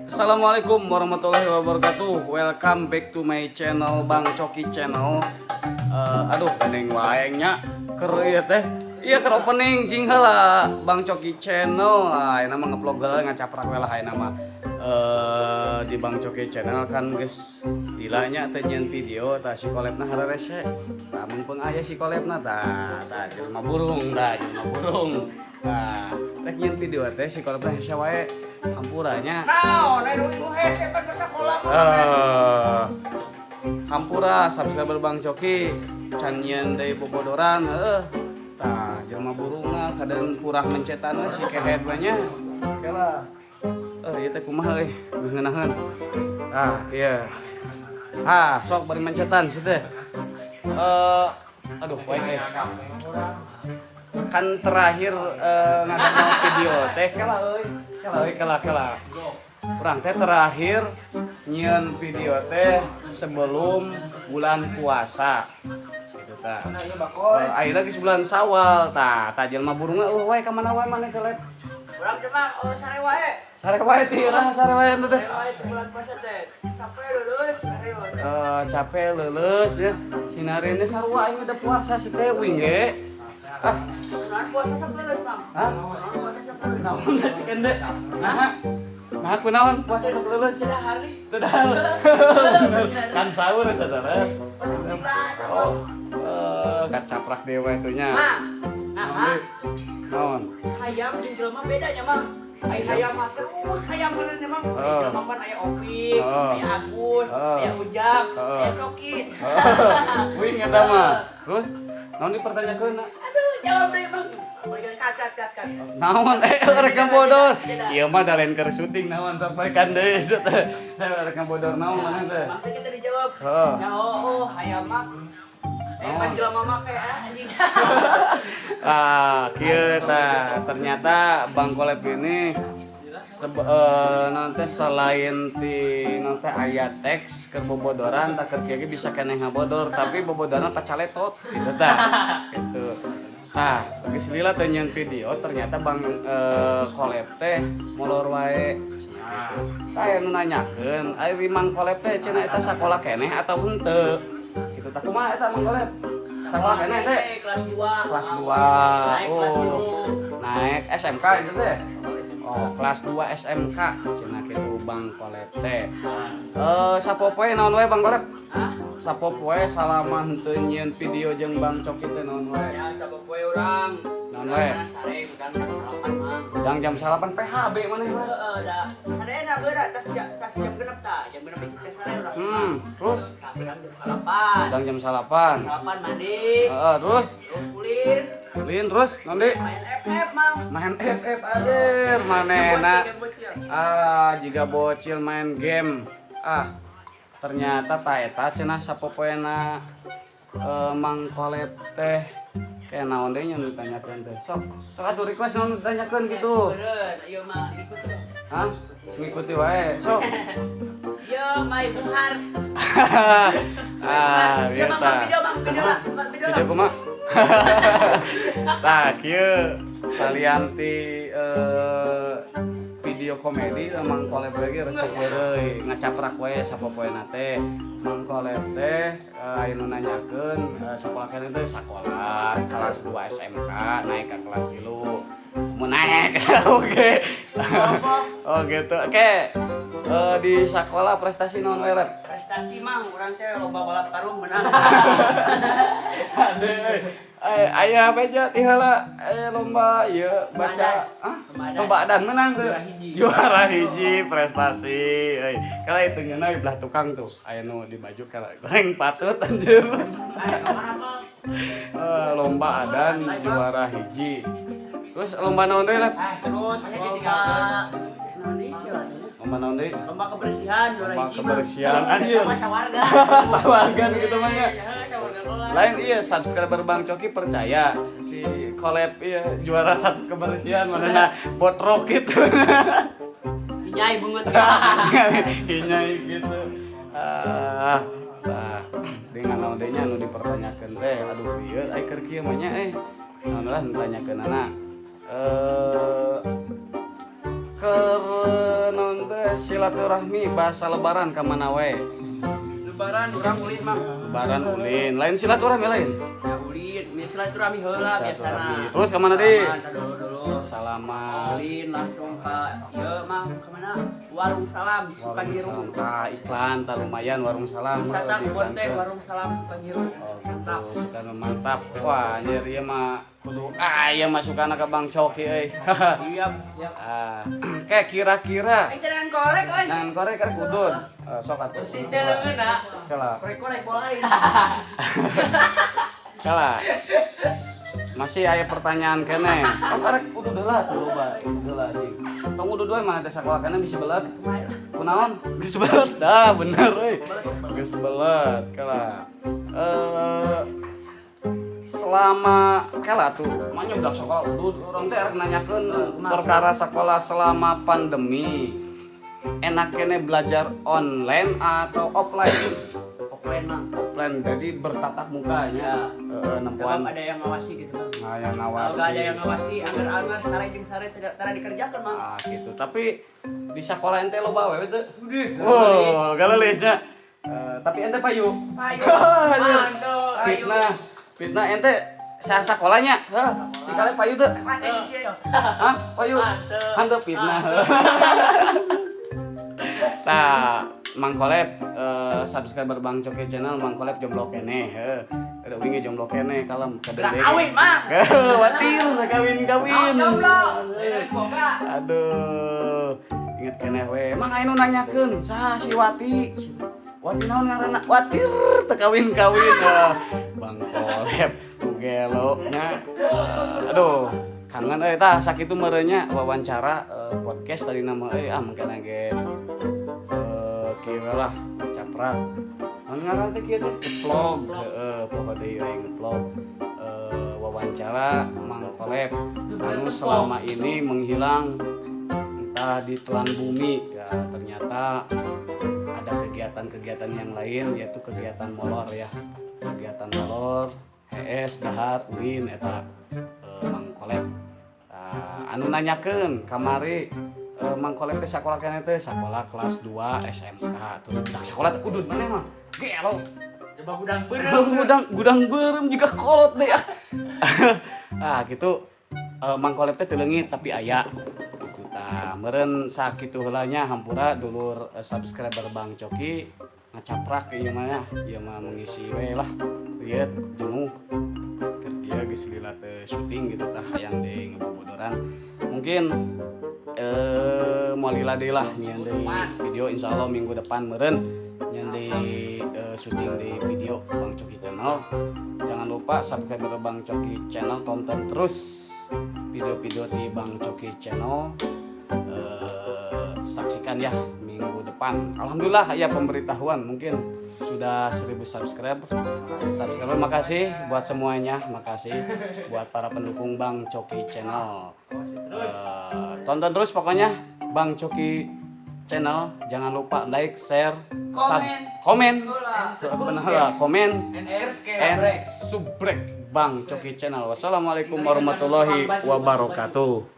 Assalamualaikum warahmatullahi wabarakatuh. Welcome back to my channel Bang Coki channel. Aduh, gandeng waengnya keur ieu teh. Iya keur opening jing heula Bang Coki channel. Ayeuna mah ngeplog heula ngacaprak we lah ayeuna mah. Di Bang Coki channel kan geus dilanya teh nyeun video tah si kolebna hararese. Tah mumpung aya si kolebna tah jelema burung. Nah, rek nyeun video teh si kolebna hese wae hampurannya. Hampura subscriber Bang Coki can nyeun deui bobodoran tah jelema burungna kaden purah mencetan si kehet we nya. Oke lah. Ieu teh kumaha euy ngeunaheun. Ieu. Sok bari mencetan si teh. Aduh wae kan terakhir ngadang video teh kela urang teh terakhir nyieun video teh sebelum bulan puasa gitu tah. Ayeuna geus bulan Sawal tah jelema burungna wae ka mana wae maneh teh lep urang teh mah sare wae ti urang sare wae teh bulan puasa teh capek leuleus ya sinarene sarua aing udah puasa si tewing ge. Puasa sableus, Bang. Naon da cikeun deh. Nah, kunaon puasa sableus? Sudah hari. Kan sahur saudara. Kacaprak dewe atuh nya. Naon? Hayam jeung jelema bedanya, Mang. Aya hayam mah terus hayam benernya, Mang. Jelema pan aya Opik, aya Agus, aya Ujang, aya Coki. Wing eta mah. Terus naon dipertanyakeun? Aduh, jawab deui, Bang. Kat. Naon rek bodor. Ieu mah dalen keur syuting naon sok balikan deui. Rek bodor naon mana teh? Maksud kita dijawab. Ya hayam mah. Panjel mama kayak anjing. Kieu tah ternyata Bang Koleb ini nanti selain ti nanti aya teks keur bobodoran tak keur kieu bisa keneh ngabodor tapi bobodoran pacaletot gitu tah. Gitu. Tah, geus lila teh nyeun video ternyata Bang Koleb teh molor wae. Tah anu nanyakeun, ari Mang Koleb teh cenah eta sakola keneh atau henteu? Kitu tah kumaha eta Mang Koleb? Sakola keneh teh? Kelas 2. Kelas 2. Naik SMK itu teh. Kelas 2 SMK cenah kitu Bang Koleb teh. Sapopoe naon wae Bang Koleb? Sapopoe salama henteu nyieun video jeung Bang Coki teh naon wae? Ya sapopoe urang. Naon wae? Sare udang jam 8 Mang. Udang jam 8 PHB maneh wae. Da. Sarena beura tas jam genep tah. Jam genep isuk teh sare urang. Terus? Udang jam 8. Udang jam 8. 8 mandi. Terus kulin terus nanti main FF, Mang. main FF adir manehna. Jiga bocil main game. Ternyata ta eta cenah sapopoena Mang Koleb teh kayak naon deui nya nu ditanyakeun teh. Sok atuh request naon ditanyakeun kitu. Beureun, ieu mah ikut tuh. Ngikuti wae. Sok. Ieu mah Bung Har. Biar ta. Video kumaha? Tah kieu salianti video komedi Mang Koleb lagi resep deui ngacaprak wae sapopoena teh. Mang Koleb teh anu nanyakeun sakola keneh teh sakola kelas 2 SMK naik ke kelas 3 mau naik. Oke. Oh gitu. Oke. Di sekolah prestasi naon wae? Prestasi mah urang teh lomba balap karung menang. Aya beja ti heula lomba ieu baca lomba adan menang teh. Juara hiji prestasi. Kala itu ngeuna belah tukang tuh. Aya nu di baju kala goreng patut anjir. Lomba adan juara hiji. Terus lomba naon deui lah? Terus Lomba naon deui? lomba kebersihan juara hiji. Lomba kebersihan anjir. Sawarga. Sawarga gitu mah ya. Sawarga kelas. Lain iya subscriber Bang Coki percaya si Koleb iya juara 1 kebersihan mana botrok gitu. Nyai bungut. Hinyai gitu. Dengan naon deui nya nu dipertanyakeun teh. Aduh ieu ai keur kieu mah nya naon lah ditanyakeun anak. Keur naon teh silaturahmi bahasa lebaran ka mana we? Lebaran urang ulin mang. Lebaran ulin, lain silaturahmi lain. Ya ulin, silaturahmi heula biasana. Terus ka mana deui? Dulu. Salaman. Ulin langsung ka ieu mang ka mana? Warung Salam Sukagiru. Iklan tak lumayan warung salam. Wisata kebon teh Warung Salam Sukagiru. Mantap. Suka mantap. Wah, anjir ieu mah kudu aya masukana ka Bang Coki euy. Siap, siap. Kayak kira-kira Jangan korek euy. nan korek karek udun. Sok atuh. Bersih teh leungeuna. Kalah. Korek-korek bola lain. Kalah. Masih aya pertanyaan kene. Karek udu deula tuh loba. Udu deula anjing. Tong udu dua mah teh sakola kene bisa belet. Kunaon? Geus belet. Dah bener euy. Geus belet. Kalah. Selama kala tuh mah budak sekolah urang teh arek nanyakeun perkara sekolah selama pandemi enak kene belajar online atau offline? Offline jadi bertatap muka ya. Nempuan ada yang ngawasi gitu bang. Nah, yang ngawasi. Kalau ada yang ngawasi, agar sare jeung sare tidak dikerjakan bang. Gitu. Tapi di sekolah ente loba we teh. Oh, galelisnya. Tapi ente payu. Payu. Fitnah ente sekolahnya. Sikale payu teh. Hah? Payu. Hanteu fitnah. Tah, Mang Kolep subscriber Bang Coki channel Mang Kolep jomblo kene. Ada wingi jomblo kene kalem Udah kawin, Mang. Watir kawin. Jomblo. Semoga. Aduh. Ingat kene we. Mang anu nanyakeun saha si Wati? Wati naon ngaranna? Watir teu kawin-kawin. Bang Kolep nu gelo nya. Aduh. Kangen euy tah sakitu meureunya wawancara podcast tadi nama euy mangkana ge kieu lah caprak. Mun ngaran teh kieu teh vlog, poho deui nge-vlog wawancara Mang Kolep anu selama ini menghilang entah di telan bumi ya ternyata ada kegiatan-kegiatan yang lain yaitu kegiatan molor ya. Kegiatan molor, HS, dahar, ulin eta Mang Kolep. Anu nanyakeun kamari Mang Kolep teh sakola keneh teh sakola kelas 2 SMK tuh udah sekolah teh udud maneh mah gelo Coba gudang beureum juga kolot deh ya. Gitu Mang Kolep teh teu leungit tapi aya gitu tah meureun sakitu heulanya hampura dulur subscriber Bang Coki ngacaprak ieu mah ya ieu mah mengisi we lah lihat jenuh kerja geus lila teh syuting gitu tah hayang deui ngebobodoran mungkin mau lila deui lah nyeun deui video insyaallah minggu depan meureun nyeun deui syuting di video Bang Coki channel. Jangan lupa subscribe Bang Coki channel, tonton terus video-video di Bang Coki channel. Saksikan ya minggu depan. Alhamdulillah ya pemberitahuan mungkin sudah 1000 subscriber. Makasih buat semuanya, makasih buat para pendukung Bang Coki channel. Tonton terus pokoknya Bang Coki channel. Jangan lupa like, share, komen, and subrek Bang Coki channel. Wassalamualaikum warahmatullahi wabarakatuh.